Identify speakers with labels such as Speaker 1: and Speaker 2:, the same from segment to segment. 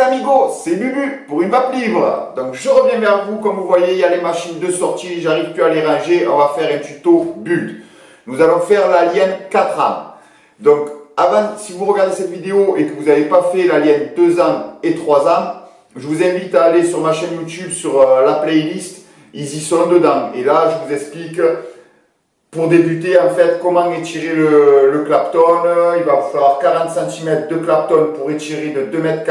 Speaker 1: amigos, c'est Bubu pour une vape libre. Donc je reviens vers vous, comme vous voyez, il y a les machines de sortie, j'arrive plus à les ranger, on va faire un tuto build. Nous allons faire l'Alien 4 âmes. Donc avant, si vous regardez cette vidéo et que vous n'avez pas fait l'Alien 2 âmes et 3 âmes, je vous invite à aller sur ma chaîne YouTube, sur la playlist, ils y sont dedans. Et là, je vous explique, pour débuter, en fait, comment étirer le Clapton. Il va vous falloir 40 cm de Clapton pour étirer de 2,40 m,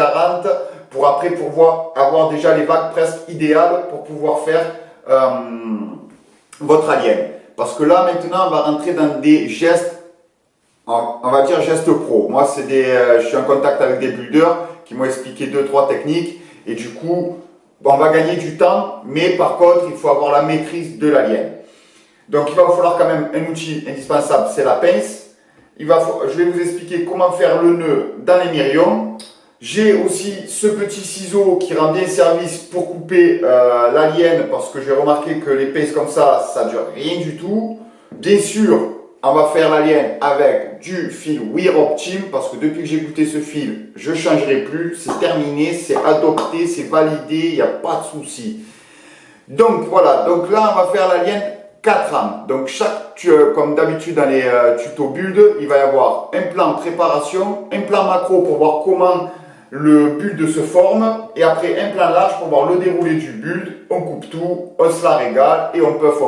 Speaker 1: pour après pouvoir avoir déjà les vagues presque idéales pour pouvoir faire votre Alien. Parce que là, maintenant, on va rentrer dans des gestes, on va dire gestes pro. Moi, je suis en contact avec des builders qui m'ont expliqué 2-3 techniques. Et du coup, on va gagner du temps, mais par contre, il faut avoir la maîtrise de l'Alien. Donc il va vous falloir quand même un outil indispensable, c'est la pince. Je vais vous expliquer comment faire le nœud dans les mirions. J'ai aussi ce petit ciseau qui rend bien service pour couper l'Alien, parce que j'ai remarqué que les pinces comme ça ne dure rien du tout. Bien sûr, on va faire l'Alien avec du fil Wear Optim, parce que depuis que j'ai goûté ce fil, je ne changerai plus. C'est terminé, c'est adopté, c'est validé, il n'y a pas de souci. Donc voilà, donc là on va faire l'Alien 4 âmes. Donc comme d'habitude dans les tutos build, il va y avoir un plan préparation, un plan macro pour voir comment le build se forme, et après un plan large pour voir le déroulé du build. On coupe tout, on se la régale, et on puff,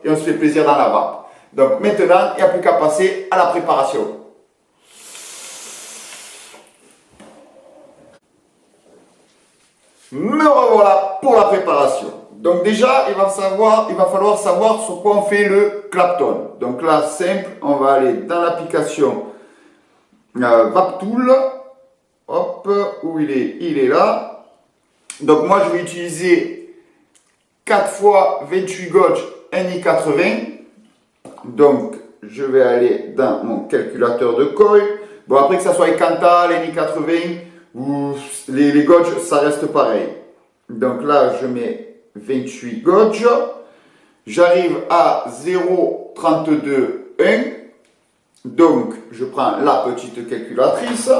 Speaker 1: et on se fait plaisir dans la vape. Donc maintenant, il n'y a plus qu'à passer à la préparation. Me revoilà pour la préparation. Donc déjà, il va falloir savoir sur quoi on fait le Clapton. Donc là, simple, on va aller dans l'application Vape Tool. Hop, où il est? Il est là. Donc moi, je vais utiliser 4 fois 28 gauge NI80. Donc, je vais aller dans mon calculateur de coil. Bon, après que ça soit Cantal, NI80 ou les gauges, ça reste pareil. Donc là, je mets 28 gauges. J'arrive à 0,32,1. Donc, je prends la petite calculatrice.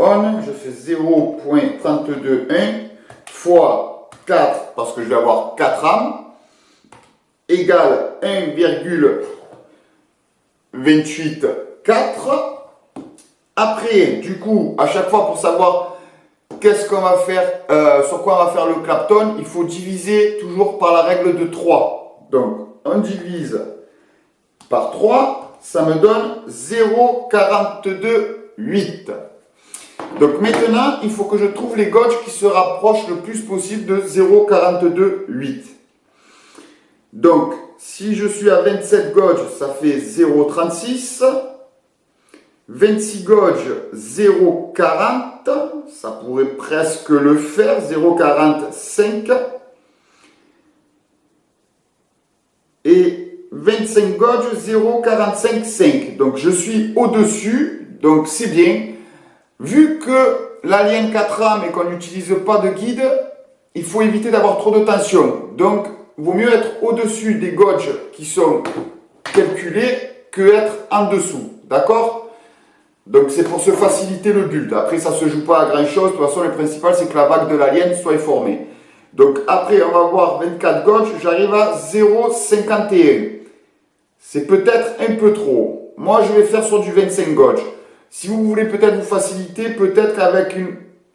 Speaker 1: On, je fais 0,32,1 fois 4, parce que je vais avoir 4 âmes, égale 1,284. Après, du coup, à chaque fois pour savoir qu'est-ce qu'on va faire, sur quoi on va faire le Clapton, il faut diviser toujours par la règle de 3. Donc, on divise par 3, ça me donne 0,428. Donc maintenant, il faut que je trouve les gauges qui se rapprochent le plus possible de 0,428. Donc, si je suis à 27 gauges, ça fait 0,36. 26 gauges, 0,40. Ça pourrait presque le faire, 0,45. Et 25 gauges, 0,455. Donc, je suis au-dessus, donc c'est bien. Vu que l'Alien 4 âmes et qu'on n'utilise pas de guide, il faut éviter d'avoir trop de tension. Donc, il vaut mieux être au-dessus des gauges qui sont calculés que être en dessous. D'accord? Donc, c'est pour se faciliter le build. Après, ça ne se joue pas à grand chose. De toute façon, le principal, c'est que la vague de l'Alien soit formée. Donc, après, on va voir 24 gauges. J'arrive à 0,51. C'est peut-être un peu trop. Moi, je vais faire sur du 25 gauges. Si vous voulez peut-être vous faciliter, peut-être qu'avec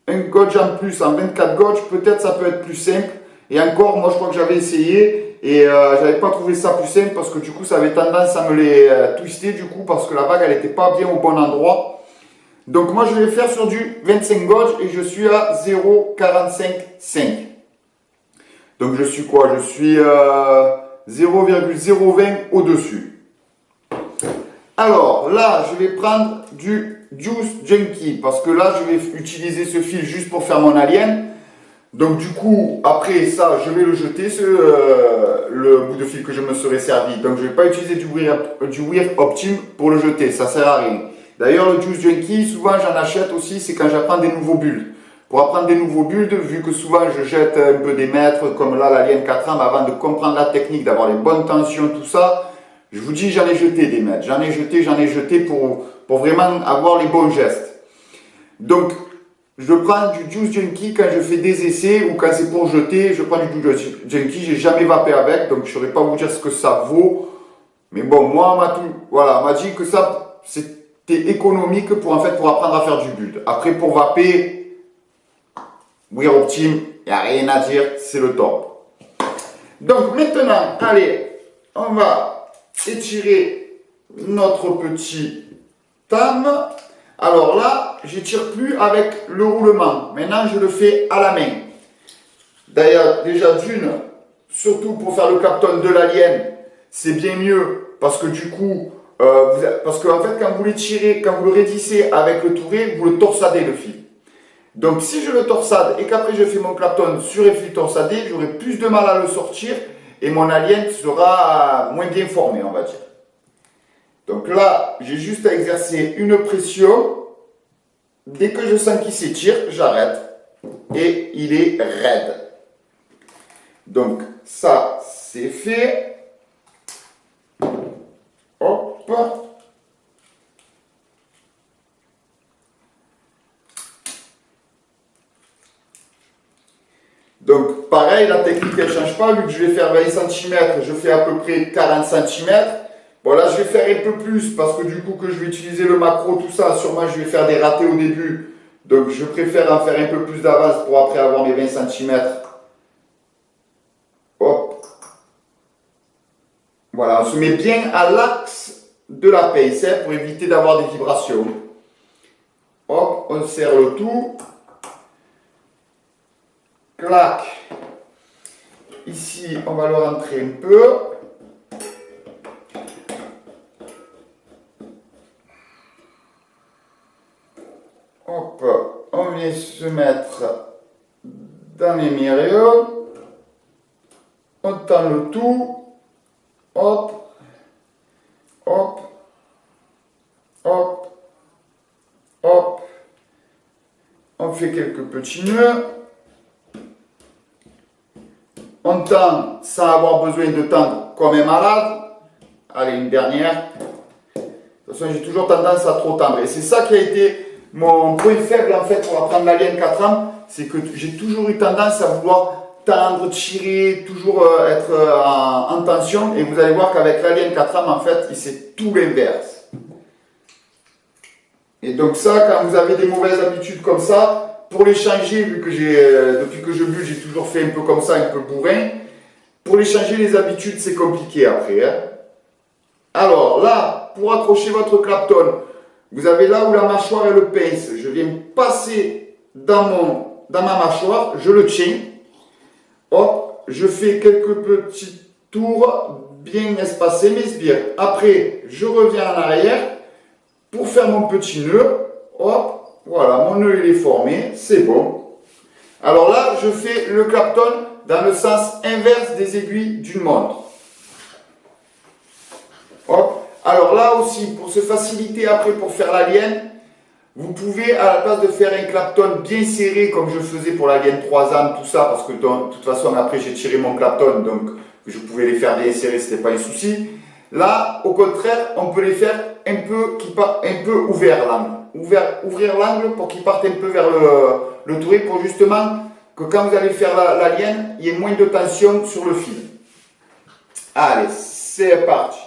Speaker 1: un gauge en plus, en 24 gauges, peut-être ça peut être plus simple. Et encore, moi je crois que j'avais essayé et j'avais pas trouvé ça plus simple, parce que du coup ça avait tendance à me les twister du coup, parce que la vague elle n'était pas bien au bon endroit. Donc moi je vais faire sur du 25 gauges et je suis à 0,455. Donc je suis quoi? Je suis 0,020 au-dessus. Alors là, je vais prendre du Juice Junkie, parce que là, je vais utiliser ce fil juste pour faire mon Alien. Donc du coup, après ça, je vais le jeter, le bout de fil que je me serais servi. Donc je ne vais pas utiliser du Wear Optim pour le jeter, ça ne sert à rien. D'ailleurs, le Juice Junkie, souvent j'en achète aussi, c'est quand j'apprends des nouveaux builds. Pour apprendre des nouveaux builds, vu que souvent je jette un peu des mètres, comme là l'Alien 4 âmes, avant de comprendre la technique, d'avoir les bonnes tensions, tout ça. Je vous dis, j'en ai jeté des mètres, j'en ai jeté pour vraiment avoir les bons gestes. Donc, je prends du Juice Junkie quand je fais des essais ou quand c'est pour jeter, je prends du Juice Junkie, j'ai jamais vapé avec, donc je ne saurais pas vous dire ce que ça vaut. Mais bon, moi, on m'a dit que ça, c'était économique pour apprendre à faire du build. Après, pour vaper, Weir Optim, il n'y a rien à dire, c'est le top. Donc maintenant, allez, on va étirer notre petit tam. Alors là, j'étire plus avec le roulement. Maintenant, je le fais à la main. D'ailleurs, déjà d'une, surtout pour faire le Clapton de l'Alien, c'est bien mieux parce que du coup, parce qu'en fait, quand vous l'étirez, quand vous le raidissez avec le touret, vous le torsadez le fil. Donc si je le torsade et qu'après je fais mon Clapton sur un fil torsadé, j'aurai plus de mal à le sortir et mon alien sera moins bien formé, on va dire. Donc là, j'ai juste à exercer une pression. Dès que je sens qu'il s'étire, j'arrête et il est raide. Donc ça, c'est fait. Hop. Donc pareil, la technique elle ne change pas, vu que je vais faire 20 cm, je fais à peu près 40 cm. Bon là je vais faire un peu plus parce que du coup que je vais utiliser le macro, tout ça, sûrement je vais faire des ratés au début. Donc je préfère en faire un peu plus d'avance pour après avoir mes 20 cm. Hop. Voilà, on se met bien à l'axe de la pince pour éviter d'avoir des vibrations. Hop, on serre le tout. Clac. Ici, on va le rentrer un peu. Hop, on vient se mettre dans les milieux. On tend le tout. Hop, hop, hop, hop. On fait quelques petits nœuds. On tend sans avoir besoin de tendre comme un malade. Allez, une dernière. De toute façon, j'ai toujours tendance à trop tendre. Et c'est ça qui a été mon point faible en fait pour apprendre l'Alien 4 ans. C'est que j'ai toujours eu tendance à vouloir tendre, tirer, toujours être en tension. Et vous allez voir qu'avec l'Alien 4 ans, en fait, c'est tout l'inverse. Et donc ça, quand vous avez des mauvaises habitudes comme ça, pour les changer, vu que depuis que je bulle, j'ai toujours fait un peu comme ça, un peu bourrin. Pour les changer, les habitudes, c'est compliqué après. Hein. Alors là, pour accrocher votre Clapton, vous avez là où la mâchoire et le pince. Je viens passer dans ma mâchoire, je le tiens. Hop, je fais quelques petits tours bien espacés, mes sbires. Après, je reviens en arrière pour faire mon petit nœud. Hop. Voilà, mon nœud il est formé, c'est bon. Alors là, je fais le Clapton dans le sens inverse des aiguilles d'une montre. Hop. Alors là aussi, pour se faciliter après pour faire l'Alien, vous pouvez, à la place de faire un Clapton bien serré comme je faisais pour l'Alien 3 âmes, tout ça, parce que de toute façon après j'ai tiré mon Clapton, donc je pouvais les faire bien serrés, c'était pas un souci. Là, au contraire, on peut les faire un peu ouvert l'angle. Ouvrir l'angle pour qu'il parte un peu vers le touret pour justement que quand vous allez faire l'Alien, il y ait moins de tension sur le fil. Allez, c'est parti.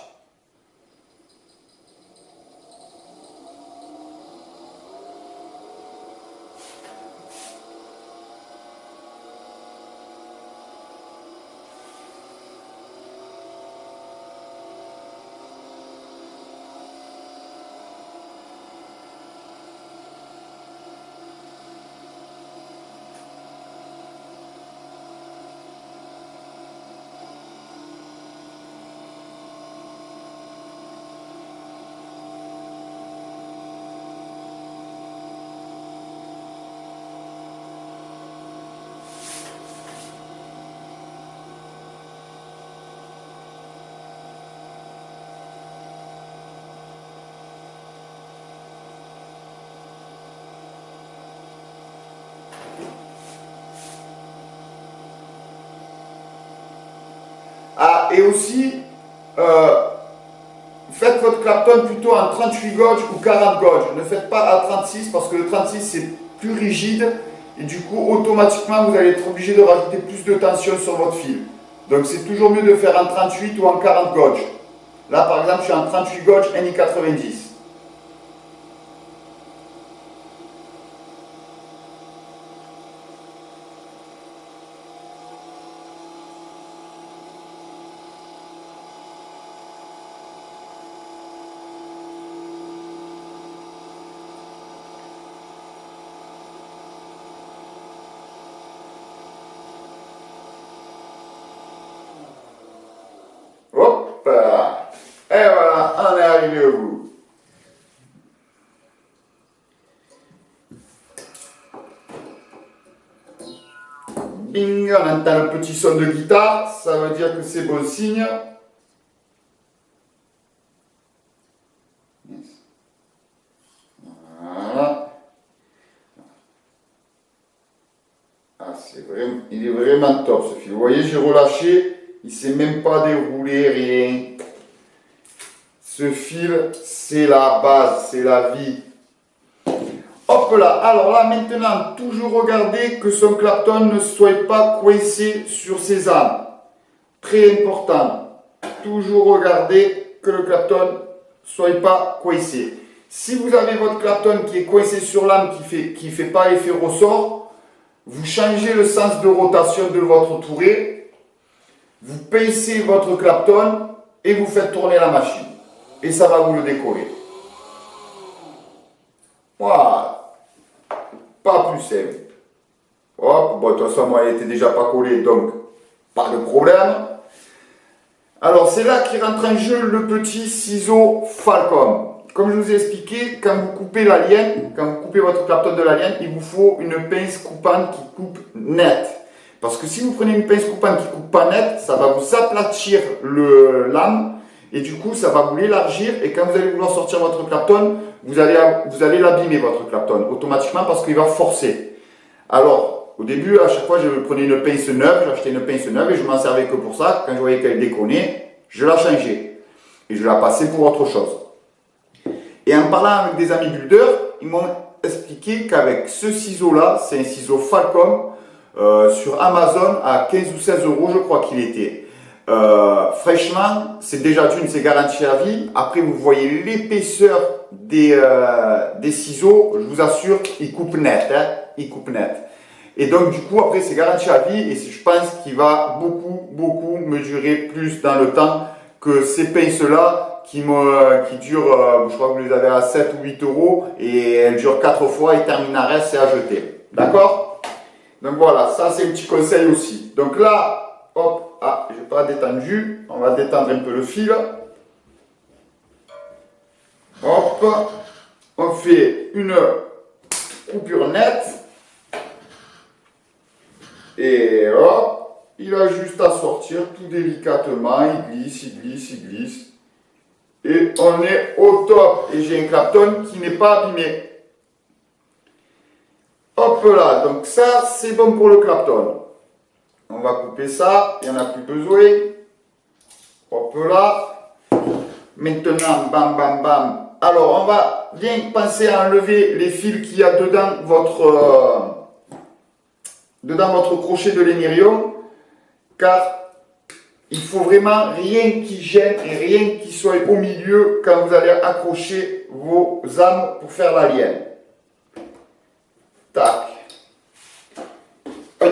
Speaker 1: Ah, et aussi, faites votre Clapton plutôt en 38 gauge ou 40 gauge. Ne faites pas à 36 parce que le 36 c'est plus rigide et du coup automatiquement vous allez être obligé de rajouter plus de tension sur votre fil. Donc c'est toujours mieux de faire en 38 ou en 40 gauge. Là par exemple je suis en 38 gauge NI90. Hop, et voilà, on est arrivé au bout. Bing, on entend le petit son de guitare, ça veut dire que c'est bon signe. Voilà. Ah, il est vraiment top ce fil. Vous voyez, j'ai relâché, il ne s'est même pas déroulé, rien. Ce fil, c'est la base, c'est la vie. Hop là, alors là maintenant, toujours regarder que son clapton ne soit pas coincé sur ses âmes. Très important. Toujours regarder que le clapton ne soit pas coincé. Si vous avez votre clapton qui est coincé sur l'âme, qui fait pas effet ressort, vous changez le sens de rotation de votre touret, vous pincez votre clapton et vous faites tourner la machine. Et ça va vous le décoller. Voilà. Pas plus simple. Hop, bon, de toute façon, moi, il était déjà pas collé, donc pas de problème. Alors, c'est là qu'il rentre en jeu le petit ciseau Falcon. Comme je vous ai expliqué, quand vous coupez la lienne, quand vous coupez votre clapton de la lienne, il vous faut une pince coupante qui coupe net. Parce que si vous prenez une pince coupante qui coupe pas net, ça va vous aplatir le lame et du coup, ça va vous l'élargir. Et quand vous allez vouloir sortir votre clapton, vous allez l'abîmer votre clapton automatiquement parce qu'il va forcer. Alors, au début, à chaque fois, je prenais une pince neuve, j'achetais une pince neuve et je m'en servais que pour ça. Quand je voyais qu'elle déconnait, je la changeais et je la passais pour autre chose. Et en parlant avec des amis builders, ils m'ont expliqué qu'avec ce ciseau-là, c'est un ciseau Falcon sur Amazon à 15 ou 16 euros, je crois qu'il était. Fraîchement, c'est déjà c'est garanti à vie. Après, vous voyez l'épaisseur des ciseaux, je vous assure, ils coupent net. Hein, ils coupent net. Et donc, du coup, après, c'est garanti à vie et je pense qu'il va beaucoup me durer plus dans le temps que ces pinces-là qui durent, je crois que vous les avez à 7 ou 8 euros et elles durent 4 fois et terminent à reste, c'est à jeter. D'accord? Donc voilà, ça c'est un petit conseil aussi. Donc là, hop, ah, je n'ai pas détendu, on va détendre un peu le fil. Hop, on fait une coupure nette. Et hop, il a juste à sortir tout délicatement, il glisse. Et on est au top. Et j'ai un clapton qui n'est pas abîmé. Hop là, donc ça c'est bon pour le clapton. On va couper ça, il n'y en a plus besoin. Hop là. Maintenant, bam bam bam. Alors on va bien penser à enlever les fils qu'il y a dedans votre crochet de lénirium. Car il faut vraiment rien qui gêne et rien qui soit au milieu quand vous allez accrocher vos âmes pour faire la lienne. Tac. Oui.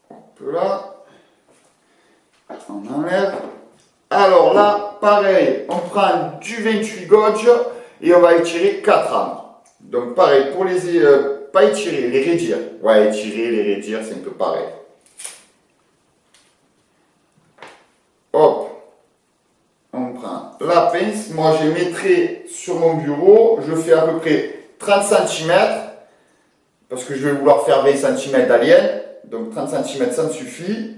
Speaker 1: Hop là. On enlève. Alors là, pareil, on prend du 28 gauge et on va étirer 4 âmes. Donc pareil, pour pas étirer, les raidir. Ouais, étirer, les raidir, c'est un peu pareil. Hop. On prend la pince. Moi, je mettrai sur mon bureau. Je fais à peu près 30 cm. Parce que je vais vouloir faire 20 cm d'alien. Donc 30 cm, ça me suffit.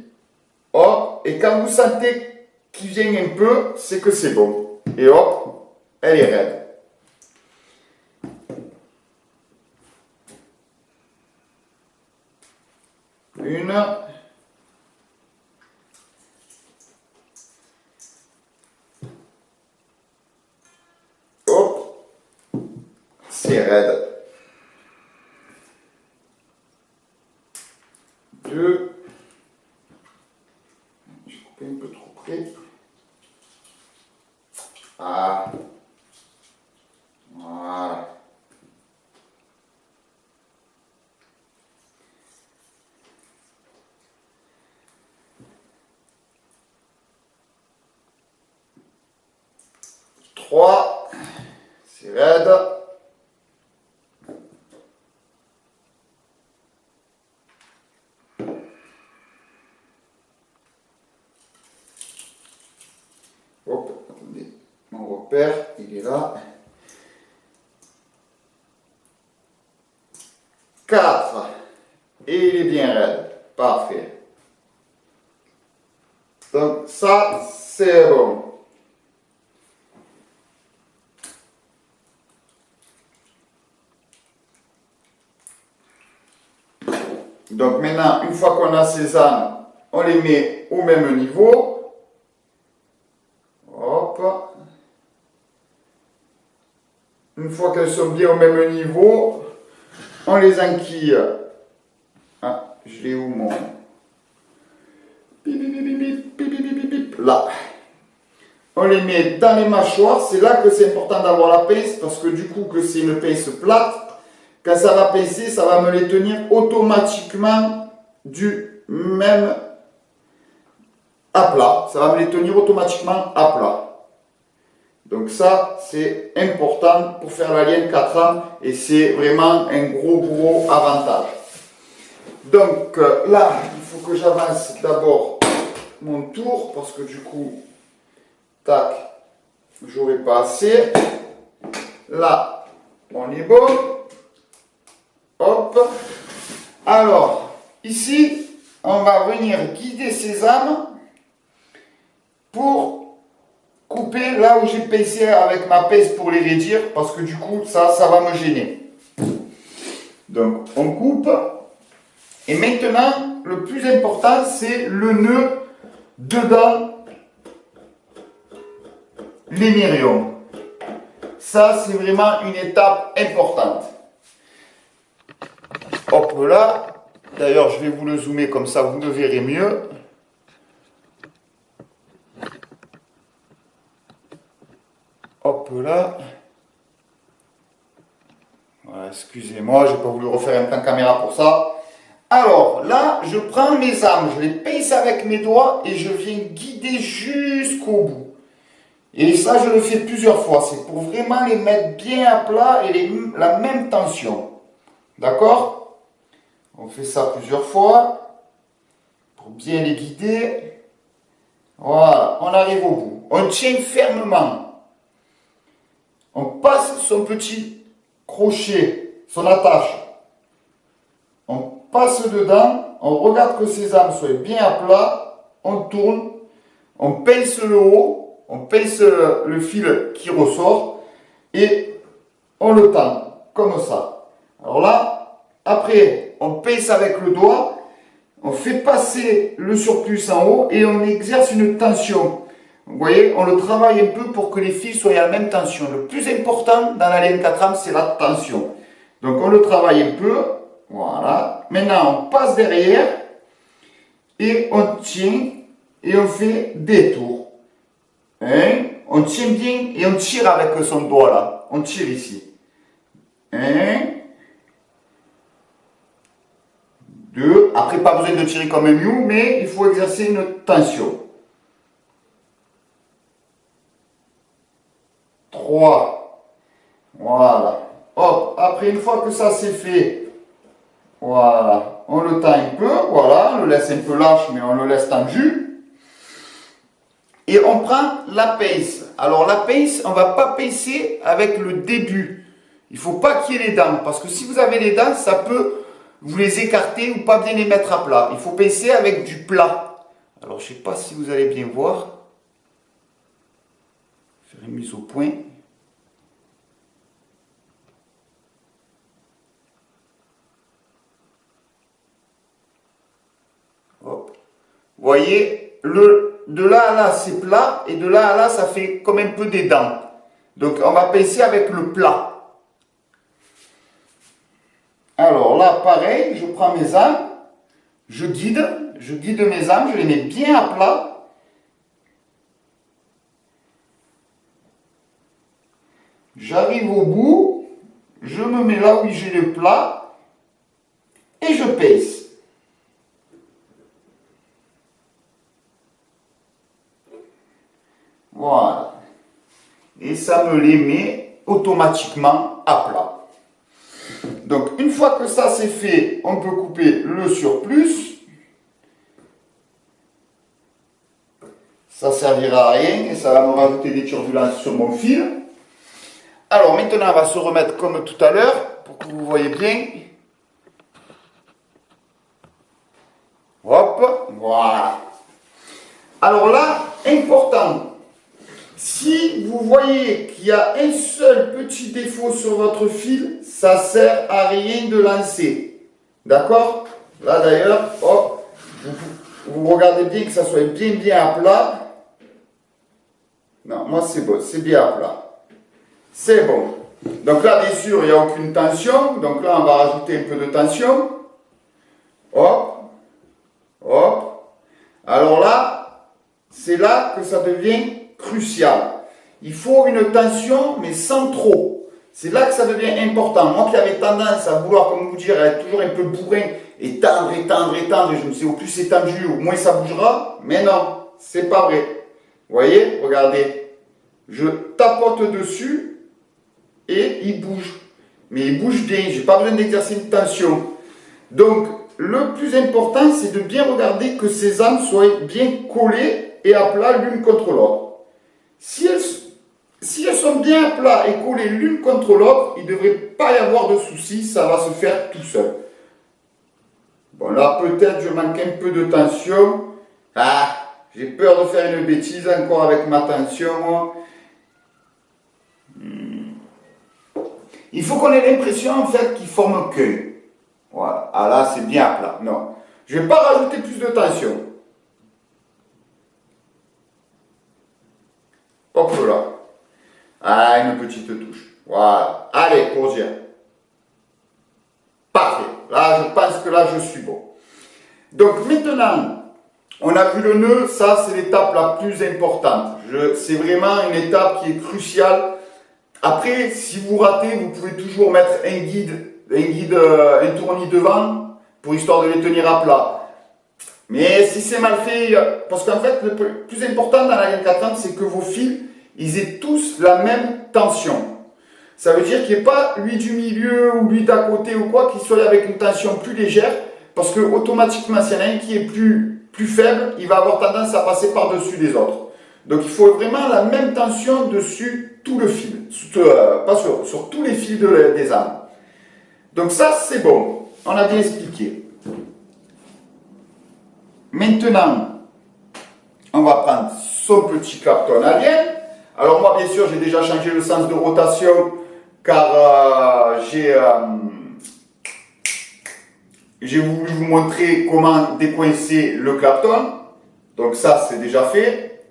Speaker 1: Hop. Et quand vous sentez qu'il vient un peu, c'est que c'est bon. Et hop, elle est raide. Une. c'est raide. 2. J'ai coupé un peu trop près. Ah. Voilà. Trois. C'est raide. Hop, attendez. Mon repère, il est là. 4. Et il est bien raide. Parfait. Donc ça, c'est bon. Donc maintenant, une fois qu'on a ces âmes, on les met au même niveau. Hop. Une fois qu'elles sont bien au même niveau, on les enquille. Ah, je l'ai où mon... Là. On les met dans les mâchoires. C'est là que c'est important d'avoir la pince parce que du coup, que c'est une pince plate, quand ça va pincer, ça va me les tenir automatiquement du même à plat. Ça va me les tenir automatiquement à plat. Donc ça, c'est important pour faire la ligne 4 ans et c'est vraiment un gros avantage. Donc là, il faut que j'avance d'abord mon tour parce que du coup, tac, j'aurai pas assez. Là, on est bon. Hop. Alors, ici, on va venir guider ces âmes pour couper là où j'ai pincé avec ma pince pour les raidir parce que du coup, ça va me gêner. Donc, on coupe. Et maintenant, le plus important, c'est le nœud dedans l'émerion. Ça, c'est vraiment une étape importante. Hop là. D'ailleurs, je vais vous le zoomer comme ça, vous le verrez mieux. Hop là. Voilà, excusez-moi, je n'ai pas voulu refaire un plan caméra pour ça. Alors là, je prends mes âmes, je les pince avec mes doigts et je viens guider jusqu'au bout. Et ça, je le fais plusieurs fois. C'est pour vraiment les mettre bien à plat et la même tension. D'accord ? On fait ça plusieurs fois pour bien les guider. Voilà, on arrive au bout. On tient fermement. On passe son petit crochet, son attache. On passe dedans, on regarde que ces âmes soient bien à plat, on tourne, on pince le haut, on pince le fil qui ressort et on le tend comme ça. Alors là, après, on pince avec le doigt, on fait passer le surplus en haut et on exerce une tension. Vous voyez, on le travaille un peu pour que les fils soient à la même tension. Le plus important dans la laine 4 âmes, c'est la tension. Donc on le travaille un peu. Voilà. Maintenant, on passe derrière et on tient et on fait des tours. Hein? On tient bien et on tire avec son doigt là. On tire ici. 2. Après, pas besoin de tirer comme un miou, mais il faut exercer une tension. 3. Voilà. Hop. Après, une fois que ça c'est fait, voilà. On le tend un peu. Voilà. On le laisse un peu lâche, mais on le laisse tendu. Et on prend la pince. Alors, la pince, on ne va pas pincer avec le début. Il ne faut pas qu'il y ait les dents. Parce que si vous avez les dents, ça peut vous les écarter ou pas bien les mettre à plat. Il faut pincer avec du plat. Alors, je ne sais pas si vous allez bien voir. Faire une mise au point. Hop. Vous voyez, de là à là, c'est plat. Et de là à là, ça fait comme un peu des dents. Donc, on va pincer avec le plat. Alors là, pareil, je prends mes âmes, je guide mes âmes, je les mets bien à plat. J'arrive au bout, je me mets là où j'ai le plat et je pèse. Voilà. Et ça me les met automatiquement à plat. Donc, une fois que ça c'est fait, on peut couper le surplus. Ça servira à rien et ça va me rajouter des turbulences sur mon fil. Alors, maintenant, on va se remettre comme tout à l'heure pour que vous voyez bien. Hop, voilà. Alors là, important. Si vous voyez qu'il y a un seul petit défaut sur votre fil, ça ne sert à rien de lancer. D'accord? Là d'ailleurs, hop, vous regardez bien que ça soit bien à plat. Non, moi c'est bon, c'est bien à plat. C'est bon. Donc là, bien sûr, il n'y a aucune tension. Donc là, on va rajouter un peu de tension. Hop, hop. Alors là, c'est là que ça devient crucial. Il faut une tension, mais sans trop. C'est là que ça devient important. Moi qui avais tendance à vouloir, comme vous dire, être toujours un peu bourrin, et tendre, et je me dis, au plus c'est tendu, au moins ça bougera. Mais non, c'est pas vrai. Vous voyez, regardez. Je tapote dessus, et il bouge. Mais il bouge bien, j'ai pas besoin d'exercer une tension. Donc, le plus important, c'est de bien regarder que ces âmes soient bien collées et à plat l'une contre l'autre. Si elles sont bien à plat et collées l'une contre l'autre, il ne devrait pas y avoir de soucis, ça va se faire tout seul. Bon là peut-être je manque un peu de tension. Ah, j'ai peur de faire une bêtise encore avec ma tension. Il faut qu'on ait l'impression en fait qu'il forme qu'un. Voilà, ah là c'est bien à plat. Non, je ne vais pas rajouter plus de tension. Hop là. Ah, une petite touche. Voilà. Allez, croisière. Parfait. Là, je pense que là, je suis bon. Donc maintenant, on a vu le nœud. Ça, c'est l'étape la plus importante. C'est vraiment une étape qui est cruciale. Après, si vous ratez, vous pouvez toujours mettre un tournis devant pour histoire de les tenir à plat. Mais si c'est mal fait, parce qu'en fait, le plus important dans la ligne 430, c'est que vos fils, ils aient tous la même tension. Ça veut dire qu'il n'y ait pas lui du milieu ou lui d'à côté ou quoi, qu'il soit avec une tension plus légère, parce que automatiquement, s'il y en a un qui est plus faible, il va avoir tendance à passer par-dessus les autres. Donc il faut vraiment la même tension dessus tout le fil, pas sur tous les fils des âmes. Donc ça, c'est bon, on a bien expliqué. Maintenant, on va prendre son petit Clapton alien. Alors moi, bien sûr, j'ai déjà changé le sens de rotation car j'ai voulu vous montrer comment décoincer le Clapton. Donc ça, c'est déjà fait.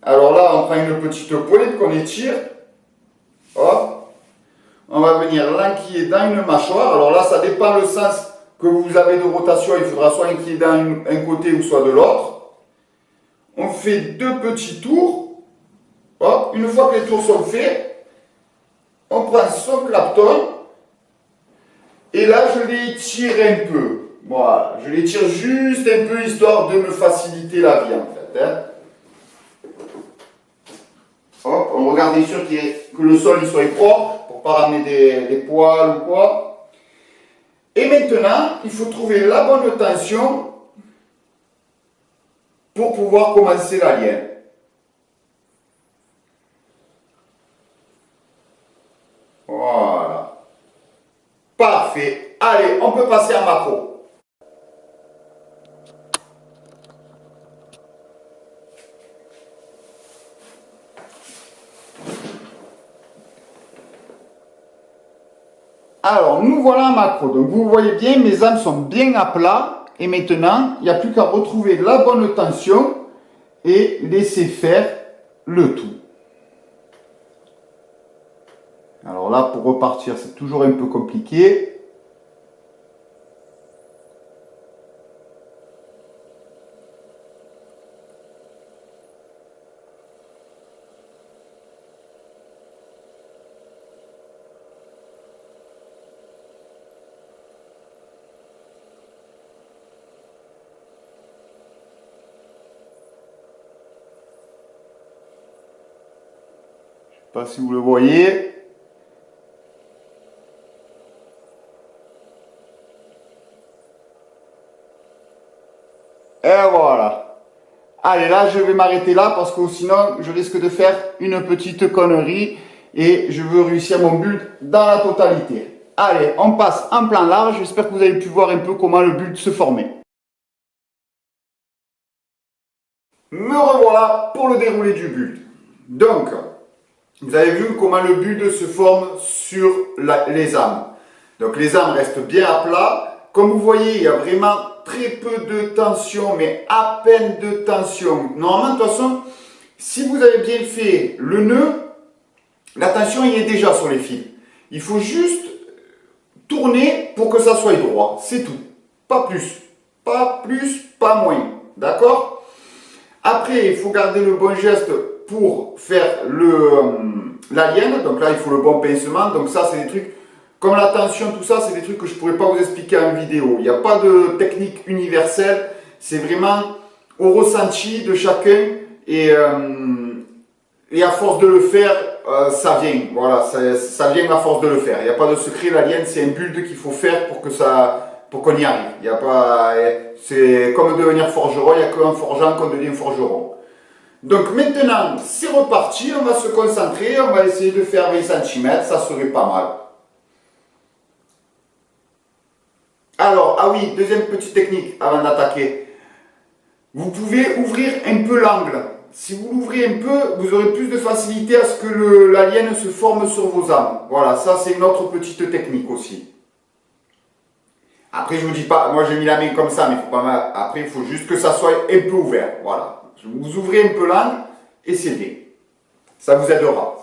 Speaker 1: Alors là, on prend une petite pointe qu'on étire. Hop. On va venir l'enquiller dans une mâchoire. Alors là, ça dépend le sens que vous avez de rotation, il faudra soit enquiller d'un côté ou soit de l'autre. On fait 2 petits tours. Hop. Une fois que les tours sont faits, on prend son Clapton. Et là, je l'étire un peu. Voilà. Je l'étire juste un peu, histoire de me faciliter la vie, en fait. Hein. Hop. On regarde bien sûr que le sol il soit propre, pour ne pas ramener des poils ou quoi. Et maintenant, il faut trouver la bonne tension pour pouvoir commencer la lienne. Voilà. Parfait. Allez, on peut passer à macro. Alors, nous voilà en macro. Donc, vous voyez bien, mes âmes sont bien à plat. Et maintenant, il n'y a plus qu'à retrouver la bonne tension et laisser faire le tout. Alors là, pour repartir, c'est toujours un peu compliqué. Je ne sais pas si vous le voyez. Et voilà. Allez, là, je vais m'arrêter là parce que sinon, je risque de faire une petite connerie et je veux réussir mon but dans la totalité. Allez, on passe en plan large. J'espère que vous avez pu voir un peu comment le but se formait. Me revoilà pour le déroulé du build. Donc, vous avez vu comment le build se forme sur les âmes. Donc les âmes restent bien à plat. Comme vous voyez, il y a vraiment très peu de tension, mais à peine de tension. Normalement, de toute façon, si vous avez bien fait le nœud, la tension il est déjà sur les fils. Il faut juste tourner pour que ça soit droit. C'est tout. Pas plus. Pas plus, pas moins. D'accord? Après, il faut garder le bon geste pour faire la lienne. Donc là, il faut le bon pincement. Donc ça, c'est des trucs, comme la tension, tout ça, c'est des trucs que je ne pourrais pas vous expliquer en vidéo. Il n'y a pas de technique universelle. C'est vraiment au ressenti de chacun. Et à force de le faire, ça vient. Voilà, ça vient à force de le faire. Il n'y a pas de secret. La lienne, c'est un build qu'il faut faire pour qu'on y arrive. Il y a pas, c'est comme devenir forgeron, il n'y a qu'un forgeant qu'on devient forgeron. Donc maintenant, c'est reparti, on va se concentrer, on va essayer de faire 20 cm, ça serait pas mal. Alors, ah oui, deuxième petite technique avant d'attaquer. Vous pouvez ouvrir un peu l'angle. Si vous l'ouvrez un peu, vous aurez plus de facilité à ce que la lienne se forme sur vos âmes. Voilà, ça c'est une autre petite technique aussi. Après, je vous dis pas, moi j'ai mis la main comme ça, mais faut pas après, il faut juste que ça soit un peu ouvert. Voilà. Vous ouvrez un peu l'angle et c'est bien. Ça vous aidera.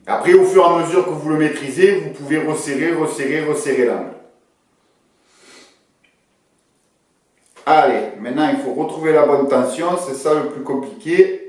Speaker 1: Après, au fur et à mesure que vous le maîtrisez, vous pouvez resserrer, resserrer, resserrer l'angle. Allez, maintenant il faut retrouver la bonne tension, c'est ça le plus compliqué.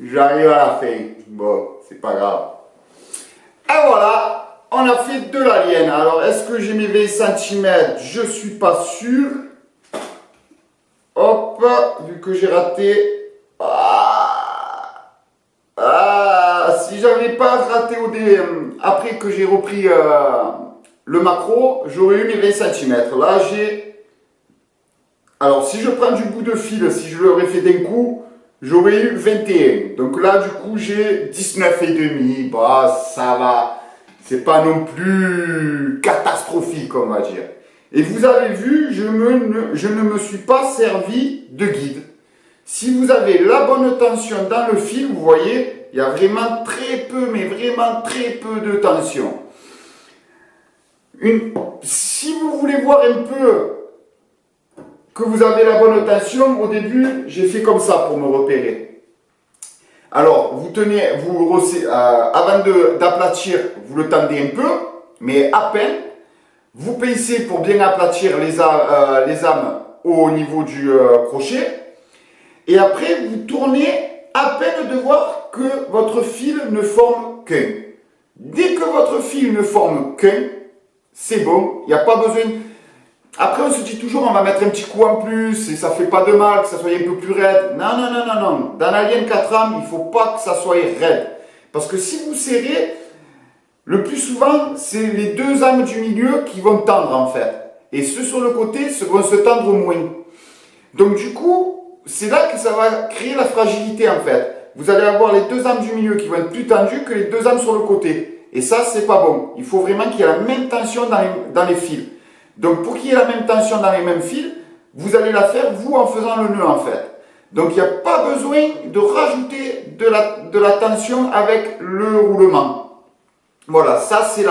Speaker 1: J'arrive à la fin. Bon, c'est pas grave. Et voilà, on a fait de la lienne. Alors, est-ce que j'ai mes 20 cm? Je suis pas sûr. Hop, vu que j'ai raté. Si j'avais pas raté après que j'ai repris le macro, j'aurais eu mes 20 cm. Là, j'ai. Alors, si je prends du bout de fil, si je l'aurais fait d'un coup, j'aurais eu 21. Donc là, du coup, j'ai 19,5. Bah, ça va. C'est pas non plus catastrophique, on va dire. Et vous avez vu, je ne me suis pas servi de guide. Si vous avez la bonne tension dans le fil, vous voyez, il y a vraiment très peu, mais vraiment très peu de tension. Si vous voulez voir un peu que vous avez la bonne tension, au début, j'ai fait comme ça pour me repérer. Alors, vous tenez, avant d'aplatir, vous le tendez un peu, mais à peine. Vous pincez pour bien aplatir les âmes au niveau du crochet. Et après, vous tournez à peine de voir que votre fil ne forme qu'un. Dès que votre fil ne forme qu'un, c'est bon, il n'y a pas besoin. Après, on se dit toujours, on va mettre un petit coup en plus et ça fait pas de mal, que ça soit un peu plus raide. Non, non, non, non, non. Dans l'Alien 4 âmes, il ne faut pas que ça soit raide. Parce que si vous serrez, le plus souvent, c'est les deux âmes du milieu qui vont tendre en fait. Et ceux sur le côté vont se tendre moins. Donc du coup, c'est là que ça va créer la fragilité en fait. Vous allez avoir les deux âmes du milieu qui vont être plus tendues que les deux âmes sur le côté. Et ça, c'est pas bon. Il faut vraiment qu'il y ait la même tension dans les fils. Donc pour qu'il y ait la même tension dans les mêmes fils, vous allez la faire vous en faisant le nœud en fait. Donc il n'y a pas besoin de rajouter de la tension avec le roulement. Voilà, ça c'est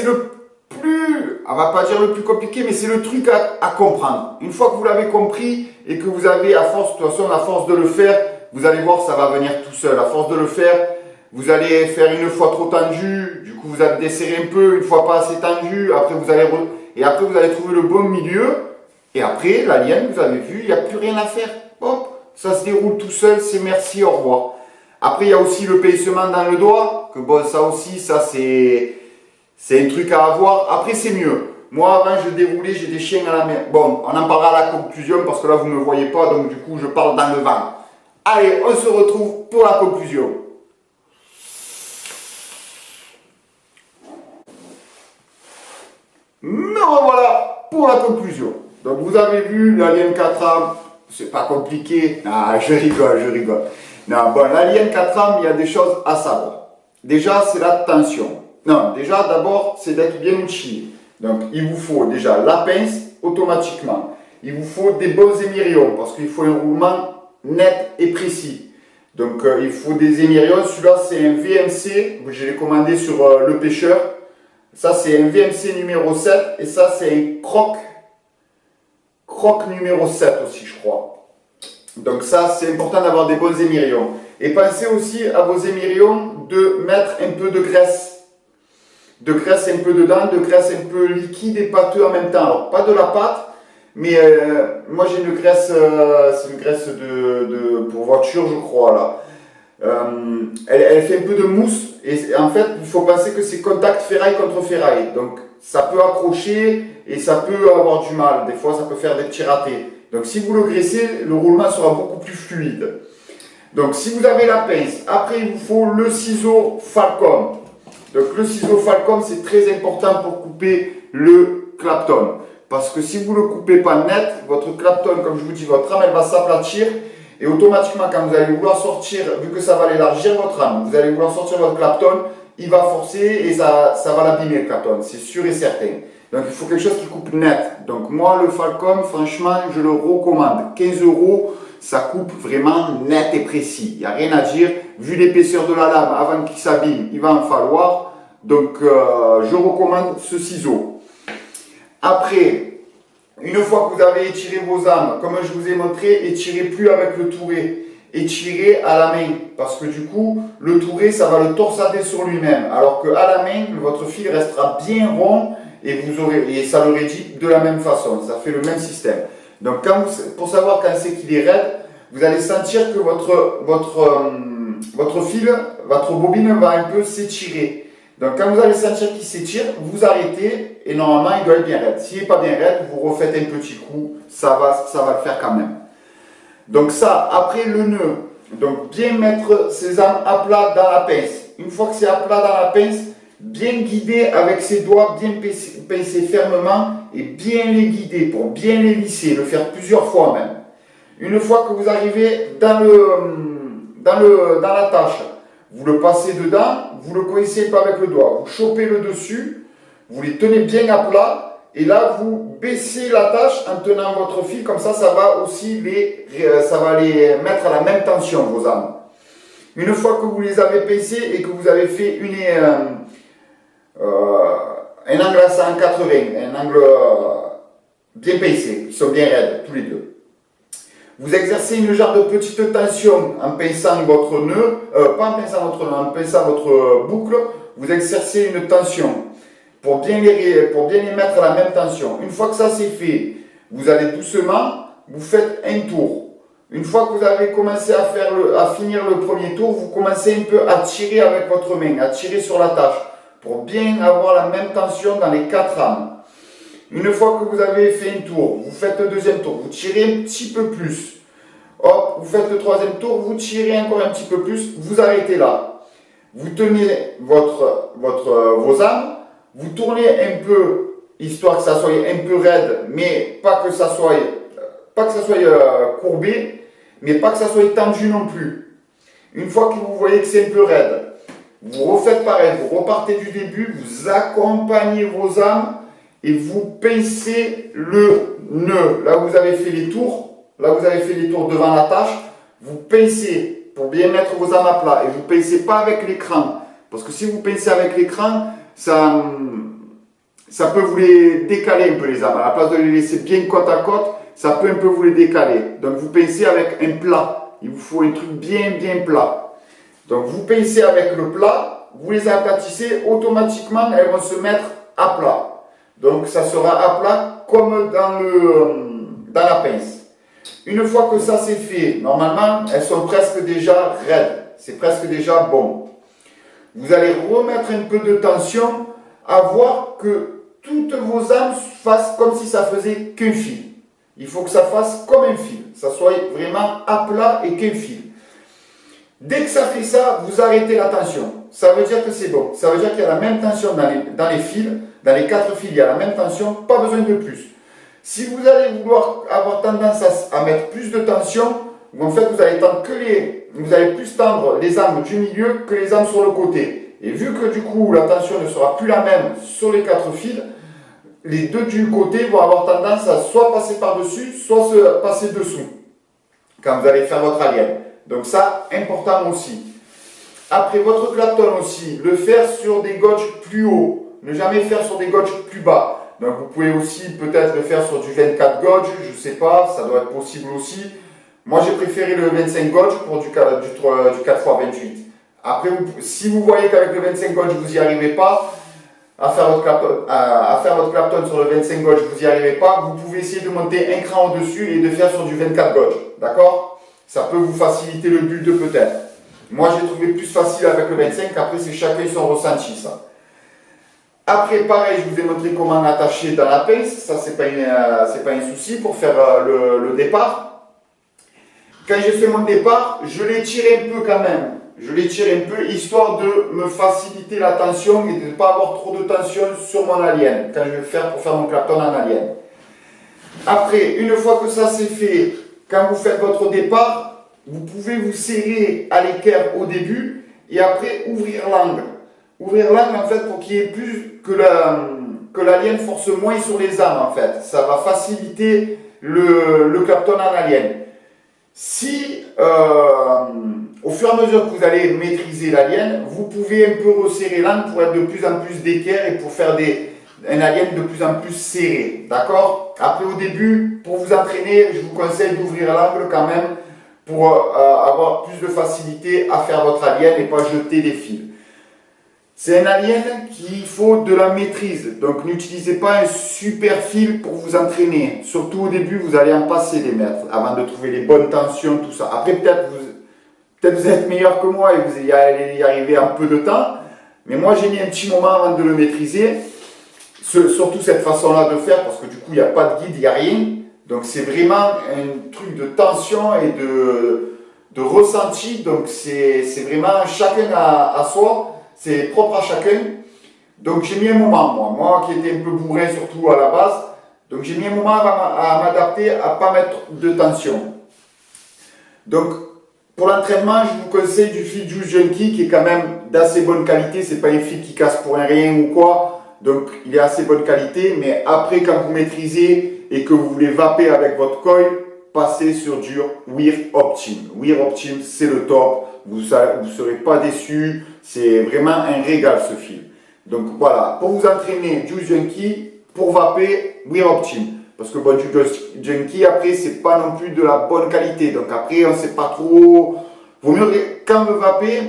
Speaker 1: le plus, on va pas dire le plus compliqué, mais c'est le truc à comprendre. Une fois que vous l'avez compris et que vous avez, de toute façon, à force de le faire, vous allez voir, ça va venir tout seul. À force de le faire, vous allez faire une fois trop tendu, du coup vous allez desserrer un peu, une fois pas assez tendu, après vous allez trouver le bon milieu, et après, l'alien, vous avez vu, il n'y a plus rien à faire. Hop, ça se déroule tout seul, c'est merci, au revoir. Après, il y a aussi le pincement dans le doigt, que bon, ça aussi, ça c'est un truc à avoir. Après, c'est mieux. Moi, avant, je déroulais, j'ai des chiens à la main. Bon, on en parlera à la conclusion, parce que là, vous ne me voyez pas, donc du coup, je parle dans le vent. Allez, on se retrouve pour la conclusion. Me revoilà pour la conclusion. Donc, vous avez vu, l'Alien 4 âmes, c'est pas compliqué. Ah, je rigole. Non, bon, l'Alien 4 âmes, il y a des choses à savoir. Déjà, c'est la tension. Non, déjà, d'abord, c'est d'être bien outillé. Donc, il vous faut déjà la pince automatiquement. Il vous faut des bons émirions parce qu'il faut un roulement net et précis. Donc, il faut des émirions. Celui-là, c'est un VMC. Je l'ai commandé sur Le Pêcheur. Ça, c'est un VMC numéro 7. Et ça, c'est un croc numéro 7 aussi, je crois. Donc ça, c'est important d'avoir des bons émirions. Et pensez aussi à vos émirions de mettre un peu de graisse. De graisse un peu dedans, de graisse un peu liquide et pâteux en même temps. Alors, pas de la pâte, mais moi j'ai une graisse, c'est une graisse pour voiture, je crois, là. Elle fait un peu de mousse. Et en fait, il faut penser que c'est contact ferraille contre ferraille. Donc, ça peut accrocher et ça peut avoir du mal. Des fois, ça peut faire des petits ratés. Donc si vous le graissez, le roulement sera beaucoup plus fluide. Donc si vous avez la pince, après il vous faut le ciseau Falcon. Donc le ciseau Falcon, c'est très important pour couper le clapton. Parce que si vous ne le coupez pas net, votre clapton, comme je vous dis, votre âme, elle va s'aplatir. Et automatiquement, quand vous allez vouloir sortir, vu que ça va élargir votre âme, vous allez vouloir sortir votre clapton, il va forcer et ça va l'abîmer le clapton, c'est sûr et certain. Donc il faut quelque chose qui coupe net. Donc moi le Falcon, franchement, je le recommande. 15 €, ça coupe vraiment net et précis. Il n'y a rien à dire. Vu l'épaisseur de la lame, avant qu'il s'abîme, il va en falloir. Donc je recommande ce ciseau. Après, une fois que vous avez étiré vos âmes, comme je vous ai montré, étirez plus avec le touret. Étirez à la main. Parce que du coup, le touret, ça va le torsader sur lui-même. Alors qu'à la main, votre fil restera bien rond. Et ça le réduit de la même façon, ça fait le même système. Donc pour savoir quand c'est qu'il est raide, vous allez sentir que votre fil, votre bobine va un peu s'étirer. Donc quand vous allez sentir qu'il s'étire, vous arrêtez et normalement il doit être bien raide. S'il n'est pas bien raide, vous refaites un petit coup, ça va le faire quand même. Donc ça, après le nœud, donc bien mettre ses âmes à plat dans la pince. Une fois que c'est à plat dans la pince, bien guider avec ses doigts, bien pincer fermement et bien les guider pour bien les lisser, le faire plusieurs fois même. Une fois que vous arrivez dans la tâche, vous le passez dedans, vous ne le coincez pas avec le doigt, vous chopez le dessus, vous les tenez bien à plat et là vous baissez la tâche en tenant votre fil, comme ça, ça va aussi les mettre à la même tension vos âmes. Une fois que vous les avez pincés et que vous avez fait un angle à 180, un angle bien pincés, ils sont bien raides, tous les deux. Vous exercez une genre de petite tension en pinçant votre nœud, pas en pinçant votre nœud, en pinçant votre boucle, vous exercez une tension pour bien les mettre à la même tension. Une fois que ça c'est fait, vous allez doucement, vous faites un tour. Une fois que vous avez commencé à finir le premier tour, vous commencez un peu à tirer avec votre main, à tirer sur la tâche, pour bien avoir la même tension dans les 4 rames. Une fois que vous avez fait un tour, vous faites le deuxième tour, vous tirez un petit peu plus. Hop, vous faites le troisième tour, vous tirez encore un petit peu plus, vous arrêtez là. Vous tenez vos âmes, vous tournez un peu, histoire que ça soit un peu raide, mais pas que ça soit courbé, mais pas que ça soit tendu non plus. Une fois que vous voyez que c'est un peu raide, vous refaites pareil, vous repartez du début, vous accompagnez vos âmes et vous pincez le nœud. Là où vous avez fait les tours, devant la tâche, vous pincez pour bien mettre vos âmes à plat et vous ne pincez pas avec l'écran. Parce que si vous pincez avec l'écran, ça peut vous les décaler un peu les âmes. À la place de les laisser bien côte à côte, ça peut un peu vous les décaler. Donc vous pincez avec un plat. Il vous faut un truc bien plat. Donc vous pincez avec le plat, vous les aplatissez, automatiquement elles vont se mettre à plat. Donc ça sera à plat comme dans la pince. Une fois que ça c'est fait, normalement elles sont presque déjà raides. C'est presque déjà bon. Vous allez remettre un peu de tension à voir que toutes vos âmes fassent comme si ça faisait qu'un fil. Il faut que ça fasse comme un fil. Ça soit vraiment à plat et qu'un fil. Dès que ça fait ça, vous arrêtez la tension. Ça veut dire que c'est bon. Ça veut dire qu'il y a la même tension dans les fils. Dans les 4 fils, il y a la même tension. Pas besoin de plus. Si vous allez vouloir avoir tendance à mettre plus de tension, en fait, vous allez plus tendre les âmes du milieu que les âmes sur le côté. Et vu que du coup, la tension ne sera plus la même sur les 4 fils, les deux du côté vont avoir tendance à soit passer par-dessus, soit se passer dessous. Quand vous allez faire votre alien. Donc ça, important aussi. Après votre clapton aussi, le faire sur des gauges plus hauts. Ne jamais faire sur des gauges plus bas. Donc vous pouvez aussi peut-être le faire sur du 24 gauge, je ne sais pas, ça doit être possible aussi. Moi j'ai préféré le 25 gauge pour du 4x28. Après, si vous voyez qu'avec le 25 gauge vous n'y arrivez pas, à faire votre clapton sur le 25 gauge, vous n'y arrivez pas, vous pouvez essayer de monter un cran au-dessus et de faire sur du 24 gauge. D'accord? Ça peut vous faciliter le build peut-être. Moi j'ai trouvé plus facile avec le 25, après c'est chacun son ressenti ça. Après pareil, je vous ai montré comment l'attacher dans la pince, ça c'est pas un souci pour faire le départ. Quand j'ai fait mon départ, je l'étire un peu quand même. Je l'étire un peu histoire de me faciliter la tension et de ne pas avoir trop de tension sur mon alien quand je vais faire pour faire mon clapton en alien. Après, une fois que ça c'est fait, quand vous faites votre départ, vous pouvez vous serrer à l'équerre au début et après ouvrir l'angle. Ouvrir l'angle en fait pour qu'il y ait plus que l'alien force moins sur les âmes en fait. Ça va faciliter le clapton en alien. Si au fur et à mesure que vous allez maîtriser l'alien, vous pouvez un peu resserrer l'angle pour être de plus en plus d'équerre et pour faire un alien de plus en plus serré. D'accord? Après au début, pour vous entraîner, je vous conseille d'ouvrir l'angle quand même pour avoir plus de facilité à faire votre alien et pas jeter des fils. C'est un alien qu'il faut de la maîtrise, donc n'utilisez pas un super fil pour vous entraîner. Surtout au début, vous allez en passer des mètres avant de trouver les bonnes tensions, tout ça. Après, peut-être vous êtes meilleur que moi et vous allez y arriver en peu de temps. Mais moi, j'ai mis un petit moment avant de le maîtriser. Surtout cette façon-là de faire, parce que du coup, il n'y a pas de guide, il n'y a rien. Donc, c'est vraiment un truc de tension et de ressenti. Donc, c'est vraiment chacun à soi. C'est propre à chacun. Donc j'ai mis un moment, moi qui étais un peu bourré surtout à la base, donc j'ai mis un moment à m'adapter, à ne pas mettre de tension. Donc pour l'entraînement, je vous conseille du fil Juice Junkie qui est quand même d'assez bonne qualité, c'est pas un fil qui casse pour un rien ou quoi, donc il est assez bonne qualité, mais après quand vous maîtrisez et que vous voulez vaper avec votre coil, passez sur du Wear Optim. Wear Optim, c'est le top, vous ne serez pas déçus, c'est vraiment un régal ce fil. Donc voilà, pour vous entraîner Juice Junkie, pour vaper, Wear Optim. Parce que bon, du junkie, après, c'est pas non plus de la bonne qualité. Donc après, on sait pas trop. Vaut mieux, quand on veut vaper,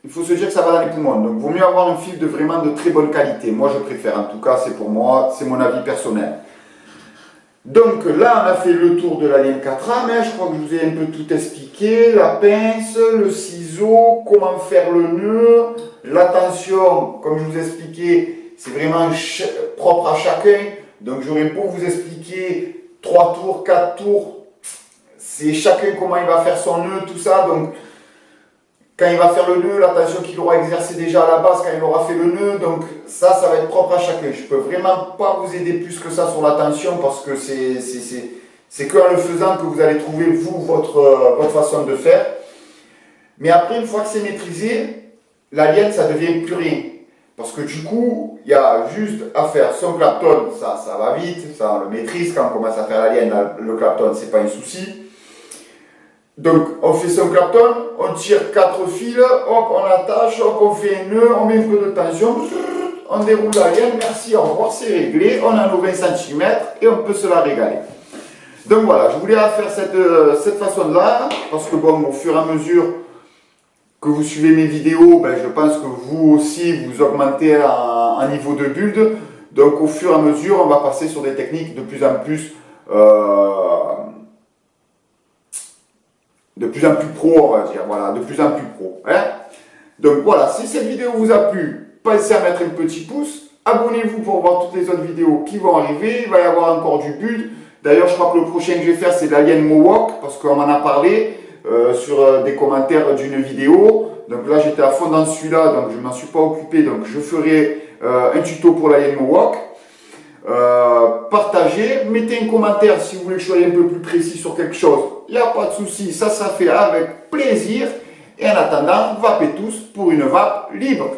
Speaker 1: il faut se dire que ça va dans les poumons. Donc vaut mieux avoir un fil de vraiment de très bonne qualité. Moi, je préfère. En tout cas, c'est pour moi, c'est mon avis personnel. Donc là, on a fait le tour de l'Alien 4A, mais je crois que je vous ai un peu tout expliqué. La pince, le ciseau, comment faire le nœud, la tension, comme je vous ai expliqué, c'est vraiment propre à chacun. Donc j'aurais beau vous expliquer 3 tours, 4 tours, c'est chacun comment il va faire son nœud, tout ça. Donc quand il va faire le nœud, la tension qu'il aura exercée déjà à la base, quand il aura fait le nœud, donc ça va être propre à chacun. Je ne peux vraiment pas vous aider plus que ça sur la tension parce que c'est qu'en le faisant que vous allez trouver, vous, votre façon de faire. Mais après, une fois que c'est maîtrisé, l'alien, ça devient plus rien. Parce que du coup, il y a juste à faire son clapton, ça va vite, ça on le maîtrise. Quand on commence à faire l'alien, le clapton, c'est pas un souci. Donc, on fait son clapton, on tire 4 fils, hop, on attache, hop, on fait un nœud, on met un peu de tension, on déroule l'alien, merci, au revoir, c'est réglé, on a nos 20 cm et on peut se la régaler. Donc voilà, je voulais faire cette façon-là, parce que bon, au fur et à mesure que vous suivez mes vidéos, ben, je pense que vous aussi, vous augmentez en niveau de build. Donc au fur et à mesure, on va passer sur des techniques de plus en plus pro, on va dire, voilà, de plus en plus pro. Hein. Donc voilà, si cette vidéo vous a plu, pensez à mettre un petit pouce, abonnez-vous pour voir toutes les autres vidéos qui vont arriver, il va y avoir encore du build. D'ailleurs, je crois que le prochain que je vais faire, c'est l'Alien Mohawk, parce qu'on m'en a parlé sur des commentaires d'une vidéo. Donc là, j'étais à fond dans celui-là, donc je ne m'en suis pas occupé, donc je ferai un tuto pour l'Alien Mohawk. Partagez, mettez un commentaire si vous voulez que je sois un peu plus précis sur quelque chose. Il n'y a pas de souci, ça sera fait avec plaisir. Et en attendant, vapez tous pour une vape libre.